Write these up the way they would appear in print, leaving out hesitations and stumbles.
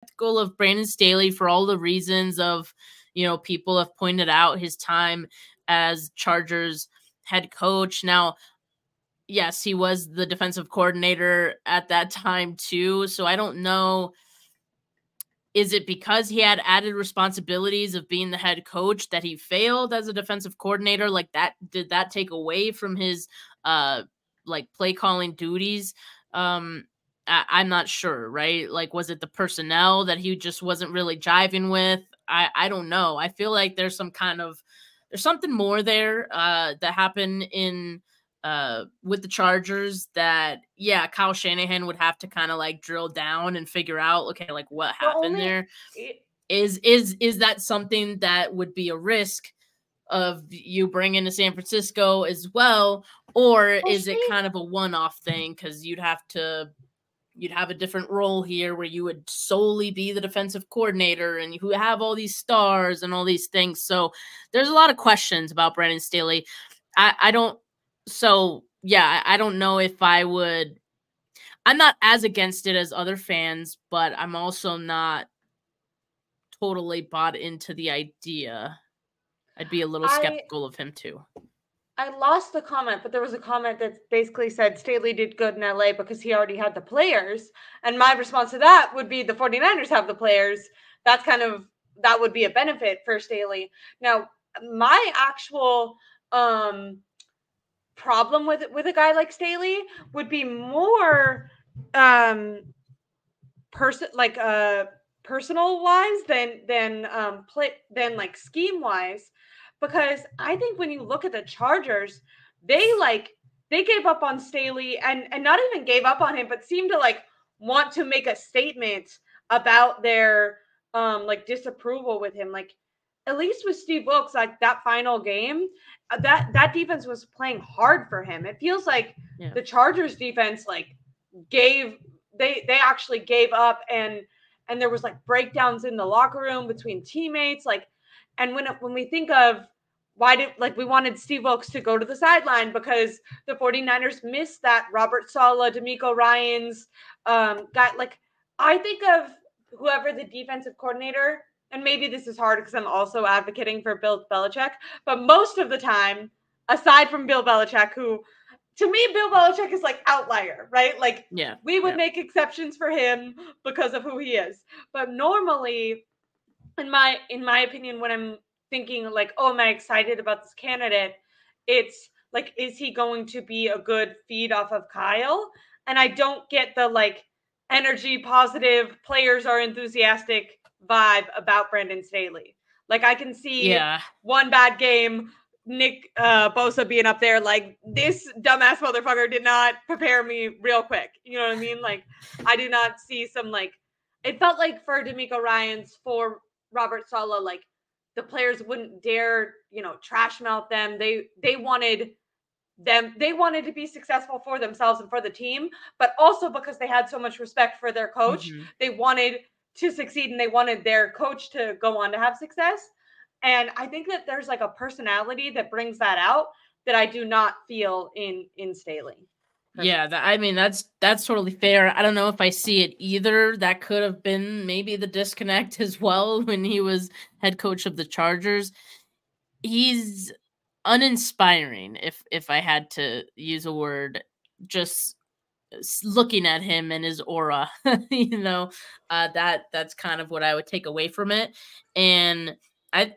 skeptical of Brandon Staley for all the reasons of, people have pointed out his time as Chargers head coach. Now, yes, he was the defensive coordinator at that time too. So I don't know. Is it because he had added responsibilities of being the head coach that he failed as a defensive coordinator? Like that, did that take away from his play calling duties? I'm not sure, right? Like, was it the personnel that he just wasn't really jiving with? I don't know. I feel like there's something more there that happened in with the Chargers that, yeah, Kyle Shanahan would have to kind of like drill down and figure out, okay, like what happened there. Is that something that would be a risk of you bringing to San Francisco as well? Or is it kind of a one-off thing? Cause you'd have a different role here where you would solely be the defensive coordinator and who have all these stars and all these things. So there's a lot of questions about Brandon Staley. I don't know if I would. I'm not as against it as other fans, but I'm also not totally bought into the idea. I'd be a little skeptical of him too. I lost the comment, but there was a comment that basically said Staley did good in LA because he already had the players. And my response to that would be the 49ers have the players. That would be a benefit for Staley. Now, my actual problem with a guy like Staley would be more personal wise than like scheme wise, because I think when you look at the Chargers, they gave up on Staley and not even gave up on him, but seemed to like want to make a statement about their disapproval with him. Like, at least with Steve Wilkes, like that final game, that defense was playing hard for him. It feels like the Chargers defense they actually gave up, and there was like breakdowns in the locker room between teammates. Like, and when we think of we wanted Steve Wilkes to go to the sideline because the 49ers missed that Robert Saleh, DeMeco Ryans guy. Like, I think of whoever the defensive coordinator, and maybe this is hard because I'm also advocating for Bill Belichick, but most of the time, aside from Bill Belichick, who to me, Bill Belichick is like outlier, right? Like, we would make exceptions for him because of who he is. But normally, in my opinion, when I'm thinking like, oh, am I excited about this candidate? It's like, is he going to be a good feed off of Kyle? And I don't get the like energy positive, players are enthusiastic vibe about Brandon Staley. Like, I can see one bad game, Nick Bosa being up there like, this dumbass motherfucker did not prepare me real quick. You know what I mean? Like, I do not see some like, it felt like for DeMeco Ryans, for Robert Saleh, like the players wouldn't dare, trash mouth them. They wanted to be successful for themselves and for the team, but also because they had so much respect for their coach, they wanted to succeed and they wanted their coach to go on to have success. And I think that there's like a personality that brings that out that I do not feel in Staley. Yeah, that's totally fair. I don't know if I see it either. That could have been maybe the disconnect as well when he was head coach of the Chargers. He's uninspiring, if I had to use a word, just looking at him and his aura. That's kind of what I would take away from it. And I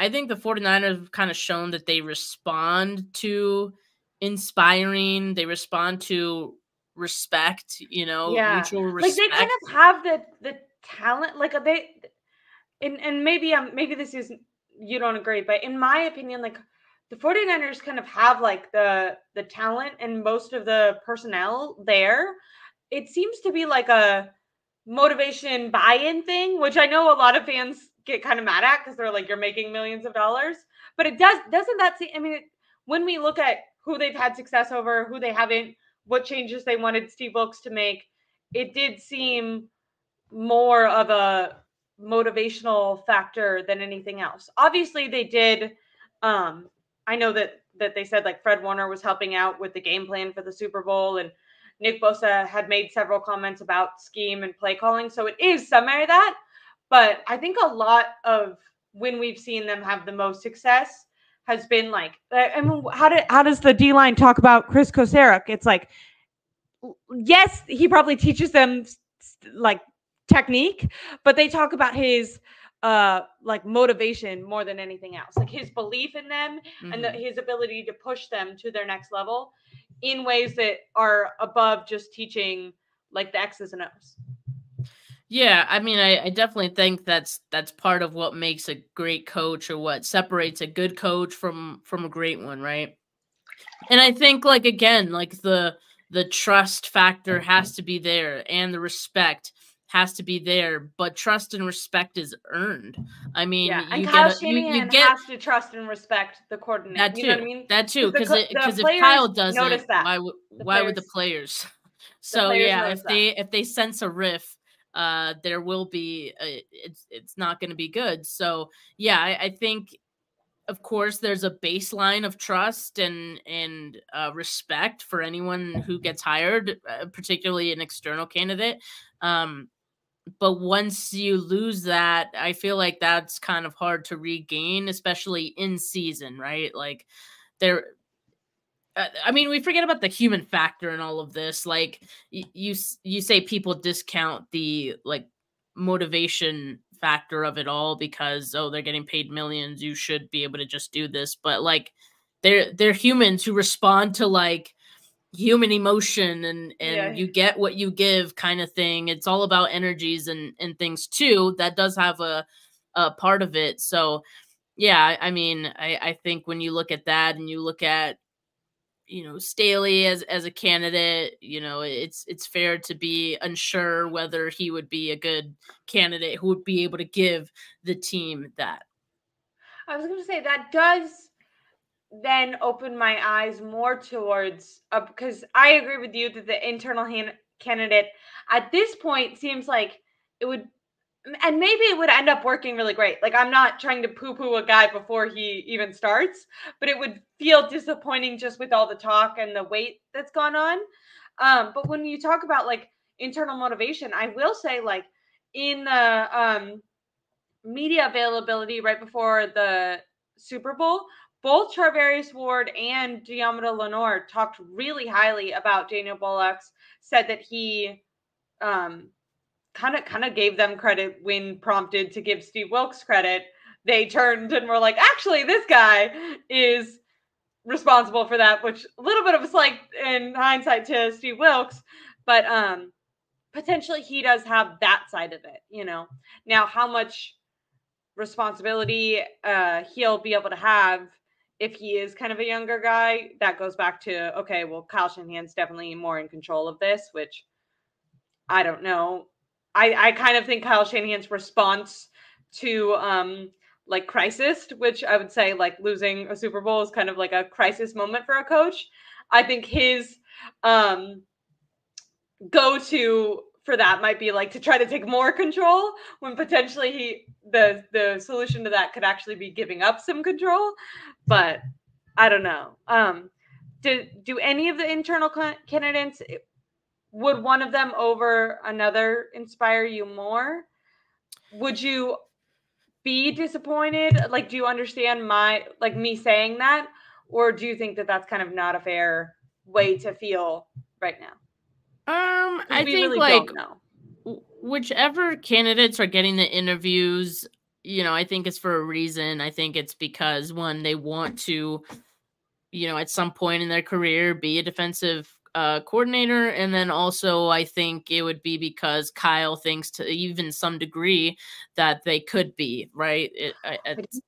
think the 49ers have kind of shown that they respond to inspiring, they respond to respect, mutual respect. Like, they kind of have the talent, like and maybe this is, you don't agree, but in my opinion, like the 49ers kind of have like the talent and most of the personnel there. It seems to be like a motivation buy-in thing, which I know a lot of fans get kind of mad at because they're like, you're making millions of dollars. But doesn't that seem, I mean, when we look at who they've had success over, who they haven't, what changes they wanted Steve Wilkes to make, it did seem more of a motivational factor than anything else. Obviously they did. I know that they said like Fred Warner was helping out with the game plan for the Super Bowl, and Nick Bosa had made several comments about scheme and play calling. So it is some of that. But I think a lot of when we've seen them have the most success has been like, I mean, how does the D-line talk about Chris Kosarek? It's like, yes, he probably teaches them like technique, but they talk about his like motivation more than anything else, like his belief in them and his ability to push them to their next level in ways that are above just teaching like the X's and O's. Yeah, I mean, I definitely think that's part of what makes a great coach, or what separates a good coach from a great one, right? And I think, like, again, like the trust factor has to be there, and the respect has to be there, but trust and respect is earned. I mean, Yeah, and you Kyle get Shanahan you has to trust and respect the coordinator. that You know what I too. mean? That too, because The if players Kyle notice doesn't, that. why would the players? The So players yeah, notice that. if they sense a riff, there will be it's not going to be good. So yeah, I think, of course, there's a baseline of trust and respect for anyone who gets hired, particularly an external candidate. But once you lose that, I feel like that's kind of hard to regain, especially in season, right? Like there, I mean, we forget about the human factor in all of this. Like you say people discount the like motivation factor of it all because, oh, they're getting paid millions, you should be able to just do this. But like they're humans who respond to like human emotion, and you get what you give kind of thing. It's all about energies and things too. That does have a part of it. So yeah, I mean, I think when you look at that and you look at, Staley as a candidate, it's fair to be unsure whether he would be a good candidate who would be able to give the team that. I was going to say that does then open my eyes more towards because I agree with you that the internal candidate at this point seems like it would, and maybe it would end up working really great. Like, I'm not trying to poo-poo a guy before he even starts, but it would feel disappointing just with all the talk and the wait that's gone on. But when you talk about like internal motivation, I will say, like, in the media availability right before the Super Bowl, both Charvarius Ward and Diamanda Lenore talked really highly about Daniel Bullocks, said that he kind of gave them credit when prompted to give Steve Wilks credit. They turned and were like, actually, this guy is responsible for that, which a little bit of a slight in hindsight to Steve Wilks, but potentially he does have that side of it, Now, how much responsibility he'll be able to have if he is kind of a younger guy, that goes back to, okay, well, Kyle Shanahan's definitely more in control of this, which I don't know. I kind of think Kyle Shanahan's response to like crisis, which I would say like losing a Super Bowl is kind of like a crisis moment for a coach. I think his go-to for that might be like to try to take more control, when potentially the solution to that could actually be giving up some control. But I don't know. Do any of the internal candidates, would one of them over another inspire you more? Would you be disappointed? Like, do you understand me saying that? Or do you think that that's kind of not a fair way to feel right now? I we think really like don't know. Whichever candidates are getting the interviews, I think it's for a reason. I think it's because, one, they want to, at some point in their career, be a defensive coordinator. And then also, I think it would be because Kyle thinks, to even some degree, that they could be, right,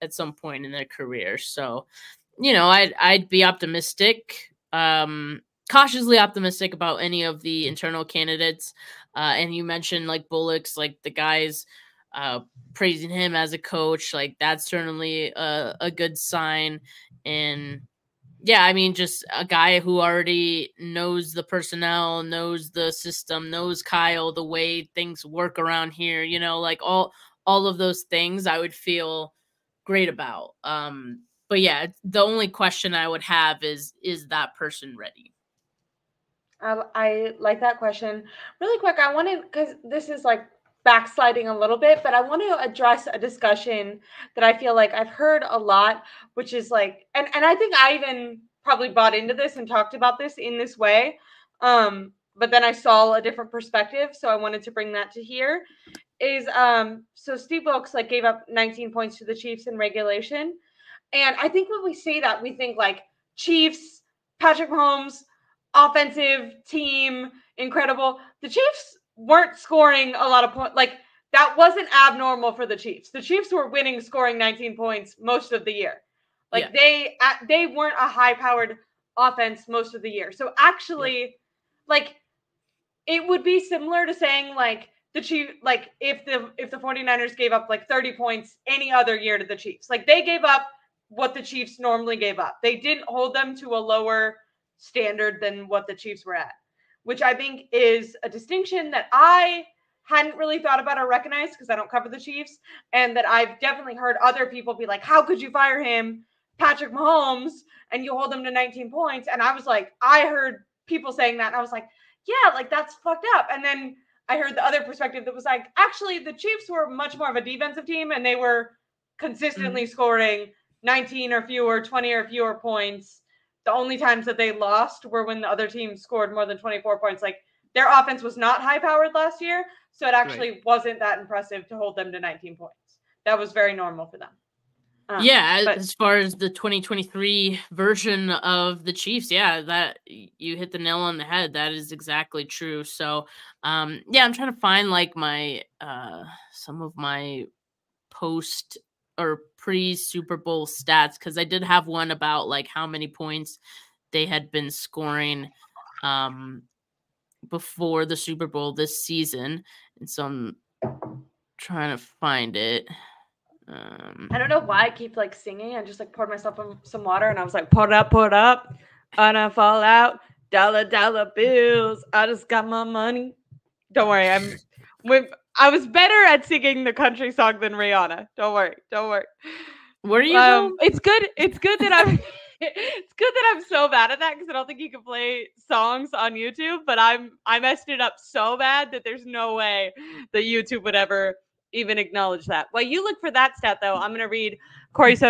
at some point in their career. So, I'd be optimistic, cautiously optimistic about any of the internal candidates. And you mentioned like Bullocks, like the guys praising him as a coach, like that's certainly a good sign. And yeah, I mean, just a guy who already knows the personnel, knows the system, knows Kyle, the way things work around here, like all of those things I would feel great about. But yeah, the only question I would have is that person ready? I like that question. Really quick, I want to, because this is like backsliding a little bit, but I want to address a discussion that I feel like I've heard a lot, which is like, and I think I even probably bought into this and talked about this in this way. But then I saw a different perspective, so I wanted to bring that to here. So Steve Wilkes like gave up 19 points to the Chiefs in regulation. And I think when we say that, we think like Chiefs, Patrick Mahomes, offensive team, incredible. The Chiefs weren't scoring a lot of points. Like that wasn't abnormal for the Chiefs. The Chiefs were winning, scoring 19 points most of the year. Like they weren't a high-powered offense most of the year. So actually, like it would be similar to saying like the Chiefs, like if the 49ers gave up like 30 points any other year to the Chiefs. Like they gave up what the Chiefs normally gave up. They didn't hold them to a lower standard than what the Chiefs were at, which I think is a distinction that I hadn't really thought about or recognized because I don't cover the Chiefs, and that I've definitely heard other people be like, how could you fire him, Patrick Mahomes, and you hold him to 19 points? And I was like, I heard people saying that, and I was like, yeah, like that's fucked up. And then I heard the other perspective that was like, actually, the Chiefs were much more of a defensive team, and they were consistently scoring 19 or fewer, 20 or fewer points. The only times that they lost were when the other team scored more than 24 points. Like their offense was not high powered last year. So it actually wasn't that impressive to hold them to 19 points. That was very normal for them. As far as the 2023 version of the Chiefs, that you hit the nail on the head. That is exactly true. So, I'm trying to find like my some of my post or pre-Super Bowl stats, because I did have one about like how many points they had been scoring before the Super Bowl this season, and so I'm trying to find it. I don't know why I keep like singing. I just like poured myself some water and I was like, pour it up, gonna fall out, dollar bills. I just got my money. Don't worry, I was better at singing the country song than Rihanna. Don't worry. Where are you from? It's good that I'm it's good that I'm so bad at that because I don't think you can play songs on YouTube, but I messed it up so bad that there's no way that YouTube would ever even acknowledge that. While you look for that stat, though, I'm going to read Corey Soto